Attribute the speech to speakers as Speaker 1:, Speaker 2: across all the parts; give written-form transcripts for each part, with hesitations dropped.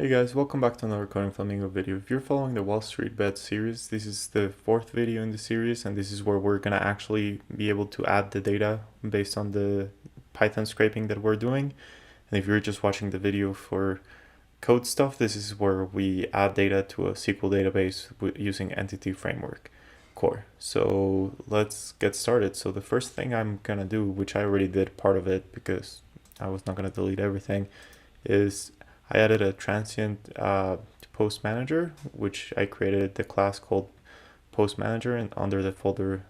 Speaker 1: Hey guys, welcome back to another Coding Flamingo video. If you're following the Wall Street Bet series, this is the fourth video in the series, and this is where we're gonna actually be able to add the data based on the Python scraping that we're doing. And if you're just watching the video for code stuff, this is where we add data to a SQL database using Entity Framework core. So let's get started. So the first thing I'm gonna do, which I already did part of it because I was not gonna delete everything, is I added a transient post manager, which I created the class called post manager, and under the folder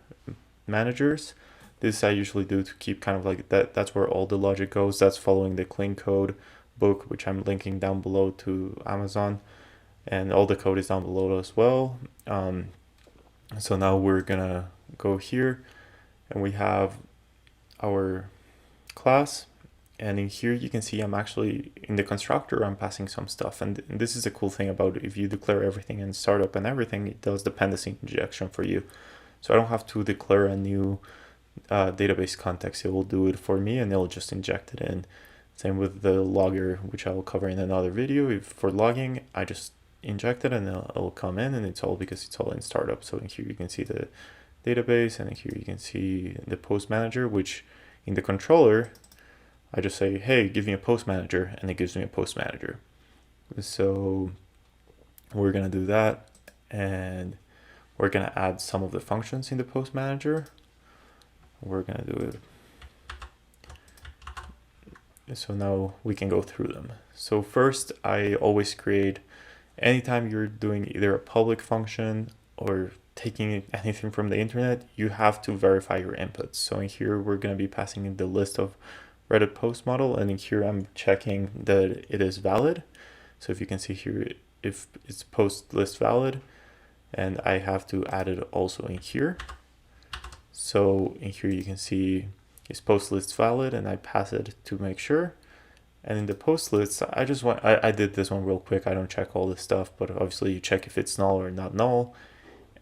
Speaker 1: managers. This I usually do to keep kind of like that's where all the logic goes. That's following the clean code book, which I'm linking down below to Amazon, and all the code is down below as well. So now we're gonna go here and we have our class. And in here you can see I'm actually in the constructor, I'm passing some stuff. And this is a cool thing about if you declare everything in startup and everything, it does dependency injection for you. So I don't have to declare a new database context. It will do it for me and it'll just inject it in. Same with the logger, which I will cover in another video. If for logging, I just inject it and it'll come in, and it's all because it's all in startup. So in here you can see the database, and in here you can see the post manager, which in the controller, I just say, hey, give me a post manager, and it gives me a post manager. So we're gonna do that, and we're gonna add some of the functions in the post manager. We're gonna do it. So now we can go through them. So first, I always create, anytime you're doing either a public function or taking anything from the internet, you have to verify your inputs. So in here, we're gonna be passing in the list of Reddit post model, and in here I'm checking that it is valid. So if you can see here, if it's post list valid, and I have to add it also in here. So in here you can see is post list valid, and I pass it to make sure. And in the post list, I did this one real quick. I don't check all this stuff, but obviously you check if it's null or not null.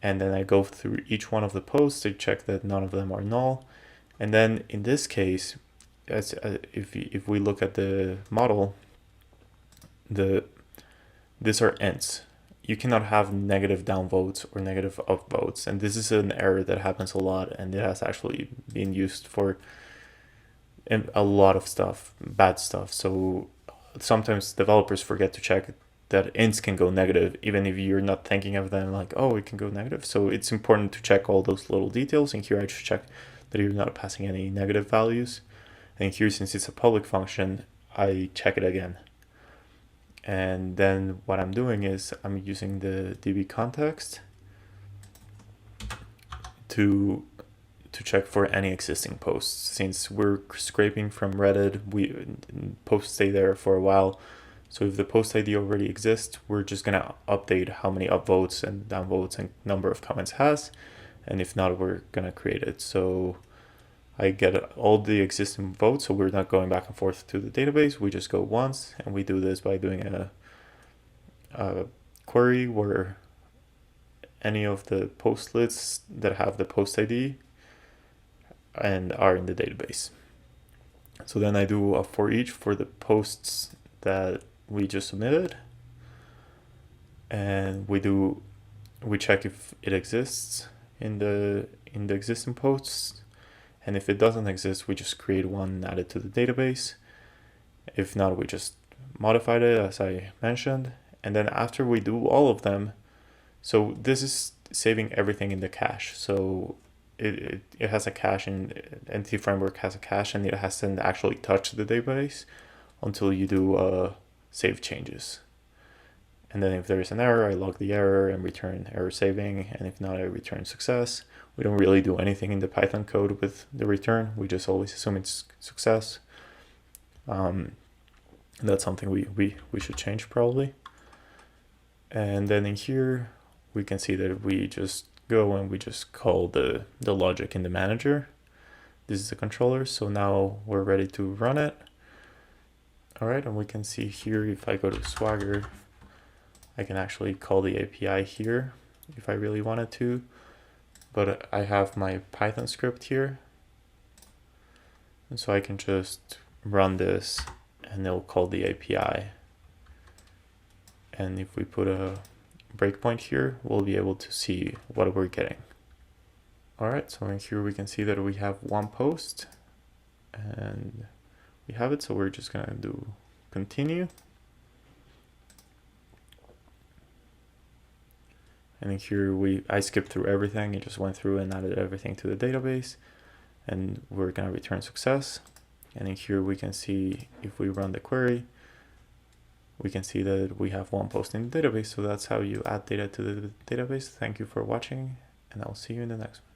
Speaker 1: And then I go through each one of the posts to check that none of them are null. And then in this case, if we look at the model, these are ints. You cannot have negative downvotes or negative upvotes, and this is an error that happens a lot, and it has actually been used for a lot of stuff, bad stuff. So sometimes developers forget to check that ints can go negative, even if you're not thinking of them like, oh, it can go negative. So it's important to check all those little details. And here I just check that you're not passing any negative values. And here, since it's a public function, I check it again. And then what I'm doing is I'm using the DB context to check for any existing posts. Since we're scraping from Reddit, posts stay there for a while. So if the post ID already exists, we're just gonna update how many upvotes and downvotes and number of comments has. And if not, we're gonna create it. So I get all the existing votes, so we're not going back and forth to the database. We just go once, and we do this by doing a query where any of the post lists that have the post ID and are in the database. So then I do a for each for the posts that we just submitted, and we check if it exists in the existing posts. And if it doesn't exist, we just create one and add it to the database. If not, we just modified it as I mentioned. And then after we do all of them, so this is saving everything in the cache. So it has a cache, and Entity Framework has a cache, and it hasn't actually touched the database until you do save changes. And then if there is an error, I log the error and return error saving. And if not, I return success. We don't really do anything in the Python code with the return. We just always assume it's success. That's something we should change probably. And then in here, we can see that we just go and we just call the logic in the manager. This is the controller. So now we're ready to run it. All right, and we can see here, if I go to Swagger, I can actually call the API here if I really wanted to. But I have my Python script here, and so I can just run this and it'll call the API. And if we put a breakpoint here, we'll be able to see what we're getting. All right, so in here we can see that we have one post and we have it. So we're just gonna do continue. And in here I skipped through everything. It just went through and added everything to the database, and we're gonna return success. And in here we can see, if we run the query, we can see that we have one post in the database. So that's how you add data to the database. Thank you for watching, and I'll see you in the next one.